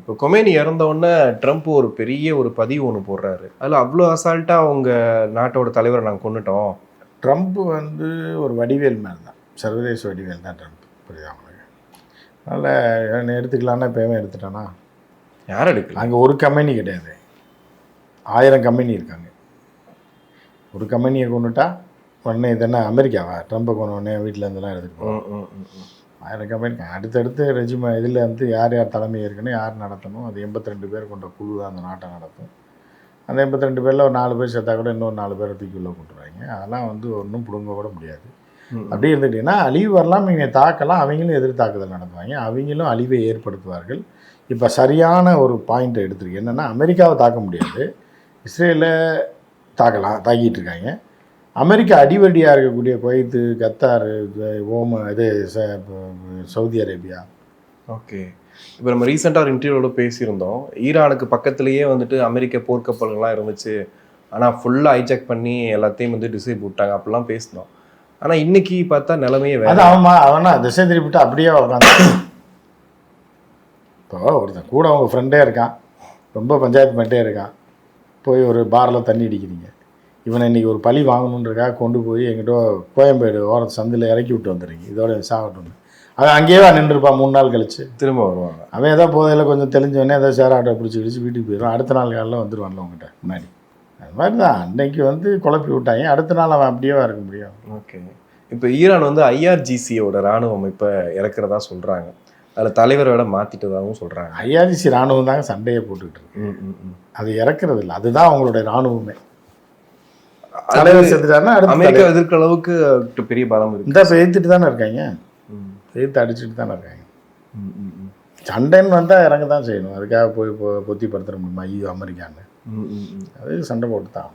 இப்போ கொமேனி இறந்த உடனே ட்ரம்ப் ஒரு பெரிய ஒரு பதிவு ஒன்று போடுறாரு. அதில் அவ்வளோ அசால்ட்டாக அவங்க நாட்டோட தலைவரை நாங்கள் கொண்டுட்டோம். ட்ரம்ப் வந்து ஒரு வடிவேல் மேலே தான், சர்வதேச வடிவேல் தான் ட்ரம்ப், புரியுதா உங்களுக்கு? அதனால் எடுத்துக்கலான்னா இப்போவே எடுத்துட்டானா? யார் எடுக்கல? அங்கே ஒரு கம்பெனி கிடையாது, 1000 கம்பெனி இருக்காங்க. ஒரு கம்பெனியை கொண்டுட்டா உடனே இது என்ன அமெரிக்காவா? ட்ரம்ப்பை கொண்டு உடனே வீட்டில் இருந்தெல்லாம் எடுத்துக்கிட்டோம். 1000 கம்பெனி அடுத்தடுத்து ரெஜிமே இதில் வந்து யார் யார் தலைமை ஏற்கனவே யார் நடத்தணும், அது 82 பேர் கொண்ட குழு தான் அந்த நாட்டை நடத்தும். அந்த 82 பேரில் ஒரு 4 பேர் சேர்த்தா கூட இன்னொரு 4 பேரை தூக்கி உள்ளே கொண்டுருவாங்க. அதெல்லாம் வந்து ஒன்றும் பிடுங்க கூட முடியாது. அப்படி இருந்துக்கிட்டிங்கன்னா அழிவு வரலாம், நீங்கள் தாக்கலாம், அவங்களும் எதிர்த்தாக்குதல் நடத்துவாங்க, அவங்களும் அழிவை ஏற்படுத்துவார்கள். இப்போ சரியான ஒரு பாயிண்ட்டை எடுத்துருக்கு. என்னென்னா, அமெரிக்காவை தாக்க முடியாது, இஸ்ரேலை தாக்கலாம், தாக்கிட்டு இருக்காங்க. அமெரிக்கா அடிவடியாக இருக்கக்கூடிய குவைத்து, கத்தார், ஓமன், இது சவுதி அரேபியா. ஓகே, இப்போ நம்ம ரீசெண்டாக ஒரு இன்டர்வியூவோட பேசியிருந்தோம். ஈரானுக்கு பக்கத்துலேயே வந்துட்டு அமெரிக்க போர்க்கப்பல்கள்லாம் இருந்துச்சு, ஆனால் ஃபுல்லாக ஹைஜாக் பண்ணி எல்லாத்தையும் வந்து டிசைட் விட்டாங்க அப்படிலாம் பேசினோம். ஆனால் இன்னைக்கு பார்த்தா நிலைமையே வேறு. அது அவனா திசை திருப்பிட்டு அப்படியே உட்காந்து இப்போ ஒருத்தன் கூட அவங்க ஃப்ரெண்டே இருக்கான், ரொம்ப பஞ்சாயத்து பண்ணிட்டே இருக்கான், போய் ஒரு பாரில் தண்ணி அடிக்கிறீங்க, இவனை இன்றைக்கி ஒரு பழி வாங்கணுன்றக்காக கொண்டு போய் எங்கிட்ட கோயம்பேடு ஓரத்து சந்தில் இறக்கி விட்டு வந்துடுறீங்க, இதோட சாகட்டும். அவன் அங்கேயே நின்றுருப்பான், 3 நாள் கழிச்சு திரும்ப வருவாங்க. அவன் ஏதோ போதையில் கொஞ்சம் தெளிஞ்சவொடனே ஏதோ சேர ஆட்டோ பிடிச்சி வீட்டுக்கு போயிடுவான். அடுத்த நாள் காலையில் வந்துடுவான்ல உங்கள்கிட்ட முன்னாடி. அது மாதிரி தான் அன்னைக்கு வந்து குழப்பி விட்டாங்க, அடுத்த நாள் அவன் அப்படியே இருக்க முடியும். ஓகே, இப்போ ஈரான் வந்து IRGCயோட இராணுவ அமைப்பை இறக்குறதா சொல்கிறாங்க, அதில் தலைவரோட மாற்றிட்டதாகவும் சொல்கிறாங்க. IRGC இராணுவம் தாங்க சண்டையை போட்டுக்கிட்டு இருக்கு, அது இறக்குறது இல்லை, அதுதான் அவங்களுடைய இராணுவமே. தலைவர் செத்துட்டாருன்னா அமெரிக்கா எதிர்க்கிற அளவுக்கு பெரிய பலம் இருக்கு. இந்த எதிர்த்துட்டு தானே இருக்காங்க, எதிர்த்து அடிச்சுட்டு தானே இருக்காங்க. சண்டைன்னு வந்தால் இறங்க தான் செய்யணும், அதுக்காக போய் பொத்தி படுத்துற முடியுமா? ஐயோ அமெரிக்கான்னு, அது சண்டை போட்டு தான்.